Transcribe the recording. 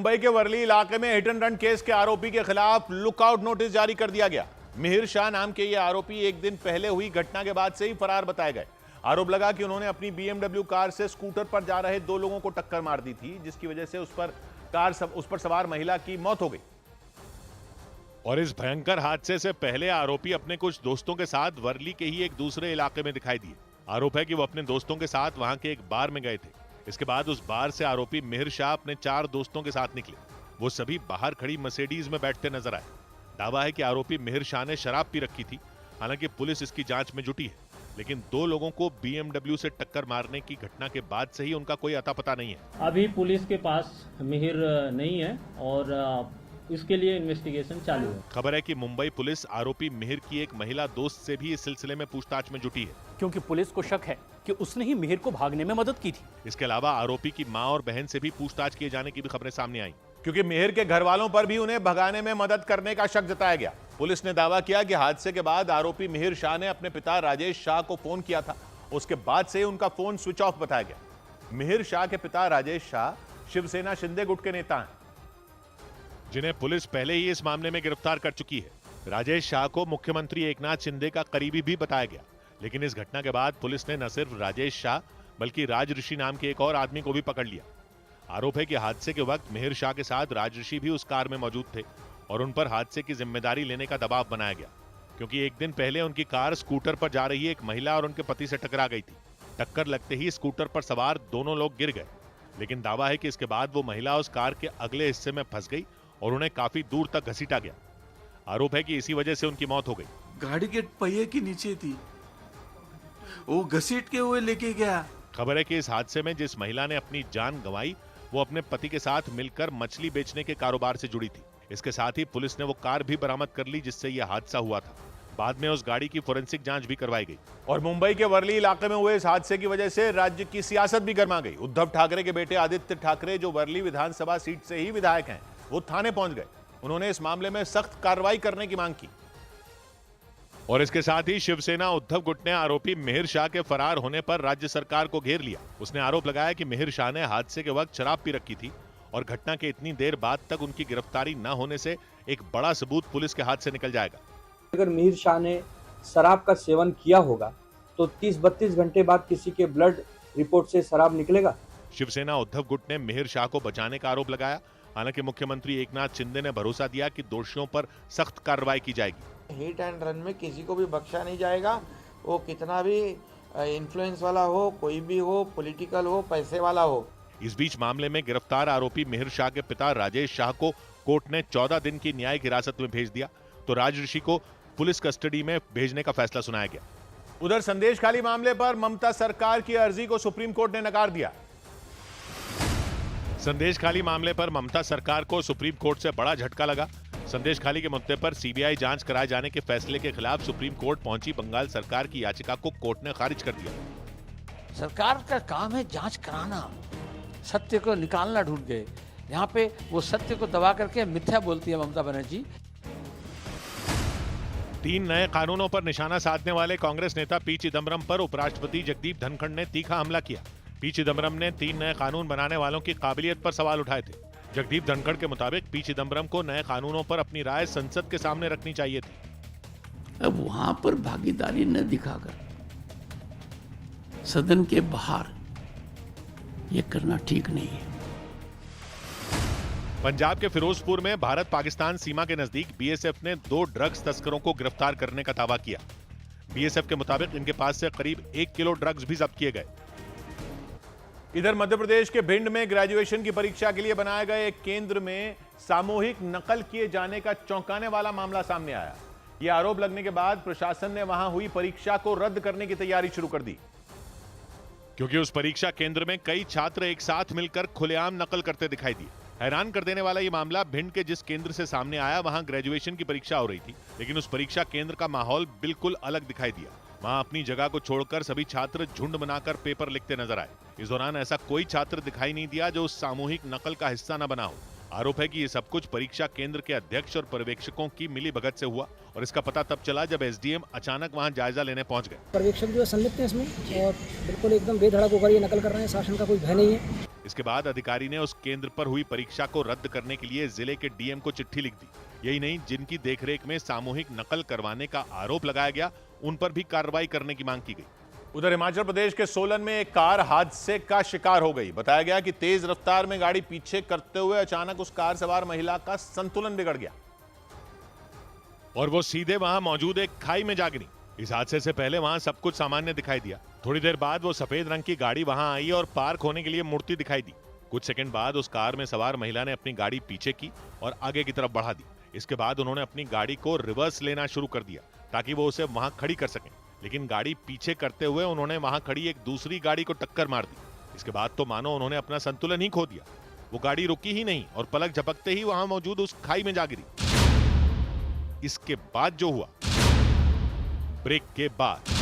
मुंबई के वर्ली इलाके में हिट एंड रन केस के आरोपी के खिलाफ लुकआउट नोटिस जारी कर दिया गया। मिहिर शाह नाम के ये आरोपी एक दिन पहले हुई घटना के बाद से ही फरार बताए गए। आरोप लगा कि उन्होंने अपनी BMW कार से स्कूटर पर जा रहे दो लोगों को टक्कर मार दी थी, जिसकी वजह से उस पर सवार महिला की मौत हो गई। और इस भयंकर हादसे से पहले आरोपी अपने कुछ दोस्तों के साथ वर्ली के ही एक दूसरे इलाके में दिखाई दिए। आरोप है कि वो अपने दोस्तों के साथ वहां के एक बार में गए थे। इसके बाद उस बार से आरोपी मिहिर शाह अपने 4 दोस्तों के साथ निकले। वो सभी बाहर खड़ी मर्सिडीज में बैठते नजर आए। दावा है कि आरोपी मिहिर शाह ने शराब पी रखी थी। हालांकि पुलिस इसकी जांच में जुटी है, लेकिन 2 लोगों को BMW से टक्कर मारने की घटना के बाद से ही उनका कोई अता पता नहीं है। अभी पुलिस के पास मिहिर नहीं है और इसके लिए इन्वेस्टिगेशन चालू है। खबर है कि मुंबई पुलिस आरोपी मिहिर की एक महिला दोस्त से भी इस सिलसिले में पूछताछ में जुटी है, क्योंकि पुलिस को शक है कि उसने ही मिहिर को भागने में मदद की थी। इसके अलावा आरोपी की मां और बहन से भी पूछताछ किए जाने की भी खबरें सामने आई, क्योंकि मिहिर के घर वालों पर भी उन्हें भगाने में मदद करने का शक जताया गया। पुलिस ने दावा किया कि हादसे के बाद आरोपी मिहिर शाह ने अपने पिता राजेश शाह को फोन किया था। उसके बाद से उनका फोन स्विच ऑफ बताया गया। मिहिर शाह के पिता राजेश शाह शिवसेना शिंदे गुट के नेता हैं, जिन्हें पुलिस पहले ही इस मामले में गिरफ्तार कर चुकी है। राजेश शाह को मुख्यमंत्री एकनाथ शिंदे का करीबी भी बताया गया, लेकिन इस घटना के बाद पुलिस ने न सिर्फ राजेश शाह बल्कि राज ऋषि नाम के एक और आदमी को भी पकड़ लिया। आरोप है कि हादसे के वक्त मिहिर शाह के साथ राज ऋषि भी उस कार में मौजूद थे और उन पर हादसे की जिम्मेदारी लेने का दबाव बनाया गया, क्योंकि एक दिन पहले उनकी कार स्कूटर पर जा रही एक महिला और उनके पति से टकरा गई थी। टक्कर लगते ही स्कूटर पर सवार दोनों लोग गिर गए, लेकिन दावा है कि इसके बाद वो महिला उस कार के अगले हिस्से में फंस गई और उन्हें काफी दूर तक घसीटा गया। आरोप है कि इसी वजह से उनकी मौत हो गई। गाड़ी के पहिए के नीचे थी, वो घसीट के हुए लेके गया। खबर है कि इस हादसे में जिस महिला ने अपनी जान गंवाई वो अपने पति के साथ मिलकर मछली बेचने के कारोबार से जुड़ी थी। इसके साथ ही पुलिस ने वो कार भी बरामद कर ली जिससे यह हादसा हुआ था। बाद में उस गाड़ी की फोरेंसिक जांच भी करवाई गई। और मुंबई के वर्ली इलाके में हुए इस हादसे की वजह से राज्य की सियासत भी गर्मा गई। उद्धव ठाकरे के बेटे आदित्य ठाकरे, जो वर्ली विधानसभा सीट से ही विधायक हैं, वो थाने पहुंच गए। उन्होंने इस मामले में सख्त कार्रवाई करने की मांग की। और इसके साथ ही शिवसेना उद्धव गुट ने आरोपी मिहिर शाह के फरार होने पर राज्य सरकार को घेर लिया। उसने आरोप लगाया कि मिहिर शाह ने हादसे के वक्त शराब पी रखी थी और घटना के इतनी देर बाद तक उनकी गिरफ्तारी न होने से एक बड़ा सबूत पुलिस के हाथ से निकल जाएगा। अगर मिहिर शाह ने शराब का सेवन किया होगा तो 30-32 घंटे बाद किसी के ब्लड रिपोर्ट से शराब निकलेगा। शिवसेना उद्धव गुट ने मिहिर शाह को बचाने का आरोप लगाया। हालांकि मुख्यमंत्री एकनाथ शिंदे ने भरोसा दिया कि दोषियों पर सख्त कार्रवाई की जाएगी। हिट एंड रन में किसी को भी बख्शा नहीं जाएगा। वो कितना भी इन्फ्लुएंस वाला हो, कोई भी हो, पॉलिटिकल हो, पैसे वाला हो। इस बीच मामले में गिरफ्तार आरोपी मिहिर शाह के पिता राजेश शाह को कोर्ट ने 14 दिन की न्यायिक हिरासत में भेज दिया, तो राज ऋषि को पुलिस कस्टडी में भेजने का फैसला सुनाया गया। उधर संदेशखाली मामले पर ममता सरकार की अर्जी को सुप्रीम कोर्ट ने नकार दिया। संदेशखाली मामले पर ममता सरकार को सुप्रीम कोर्ट से बड़ा झटका लगा। संदेशखाली के मुद्दे पर सीबीआई जांच कराए जाने के फैसले के खिलाफ सुप्रीम कोर्ट पहुंची बंगाल सरकार की याचिका को कोर्ट ने खारिज कर दिया। सरकार का काम है जांच कराना, सत्य को निकालना ढूंढ के। यहाँ पे वो सत्य को दबा करके मिथ्या बोलती है ममता बनर्जी। 3 नए कानूनों पर निशाना साधने वाले कांग्रेस नेता पी चिदम्बरम पर उपराष्ट्रपति जगदीप धनखड़ ने तीखा हमला किया। पी चिदम्बरम ने 3 नए कानून बनाने वालों की काबिलियत पर सवाल उठाए थे। जगदीप धनखड़ के मुताबिक पी चिदम्बरम को नए कानूनों पर अपनी राय संसद के सामने रखनी चाहिए थी। अब वहां पर भागीदारी न दिखाकर सदन के बाहर ये करना ठीक नहीं है। पंजाब के फिरोजपुर में भारत पाकिस्तान सीमा के नजदीक बीएसएफ ने 2 ड्रग्स तस्करों को गिरफ्तार करने का दावा किया। बीएसएफ के मुताबिक इनके पास से करीब 1 किलो ड्रग्स भी जब्त किए गए। इधर मध्य प्रदेश के भिंड में ग्रेजुएशन की परीक्षा के लिए बनाए गए एक केंद्र में सामूहिक नकल किए जाने का चौंकाने वाला मामला सामने आया। यह आरोप लगने के बाद प्रशासन ने वहां हुई परीक्षा को रद्द करने की तैयारी शुरू कर दी, क्योंकि उस परीक्षा केंद्र में कई छात्र एक साथ मिलकर खुलेआम नकल करते दिखाई दिए। हैरान कर देने वाला ये मामला भिंड के जिस केंद्र से सामने आया, वहां ग्रेजुएशन की परीक्षा हो रही थी, लेकिन उस परीक्षा केंद्र का माहौल बिल्कुल अलग दिखाई दिया। वहां अपनी जगह को छोड़कर सभी छात्र झुंड बनाकर पेपर लिखते नजर आए। इस दौरान ऐसा कोई छात्र दिखाई नहीं दिया जो उस सामूहिक नकल का हिस्सा न बना हो। आरोप है कि ये सब कुछ परीक्षा केंद्र के अध्यक्ष और पर्यवेक्षकों की मिलीभगत से हुआ और इसका पता तब चला जब एसडीएम अचानक वहां जायजा लेने पहुंच गए। पर्यवेक्षक जो है संलिप्त है इसमें और बिल्कुल एकदम बेधड़क होकर ये नकल कर रहे हैं। शासन का कोई भय नहीं है। इसके बाद अधिकारी ने उस केंद्र पर हुई परीक्षा को रद्द करने के लिए जिले के डीएम को चिट्ठी लिख दी। यही नहीं, जिनकी देखरेख में सामूहिक नकल करवाने का आरोप लगाया गया, उन पर भी कार्रवाई करने की मांग की गई। उधर हिमाचल प्रदेश के सोलन में एक कार हादसे का शिकार हो गई। बताया गया कि तेज रफ्तार में गाड़ी पीछे करते हुए अचानक उस कार सवार महिला का संतुलन बिगड़ गया और वो सीधे वहां मौजूद एक खाई में जा गिरी। इस हादसे से पहले वहां सब कुछ सामान्य दिखाई दिया। थोड़ी देर बाद वो सफेद रंग की गाड़ी वहां आई और पार्क होने के लिए मुड़ती दिखाई दी। कुछ सेकंड बाद उस कार में सवार महिला ने अपनी गाड़ी पीछे की और आगे की तरफ बढ़ा दी। इसके बाद उन्होंने अपनी गाड़ी को रिवर्स लेना शुरू कर दिया ताकि वो उसे वहां खड़ी कर सकें, लेकिन गाड़ी पीछे करते हुए उन्होंने वहां खड़ी एक दूसरी गाड़ी को टक्कर मार दी। इसके बाद तो मानो उन्होंने अपना संतुलन ही खो दिया। वो गाड़ी रुकी ही नहीं और पलक झपकते ही वहां मौजूद उस खाई में जा गिरी। इसके बाद जो हुआ, ब्रेक के बाद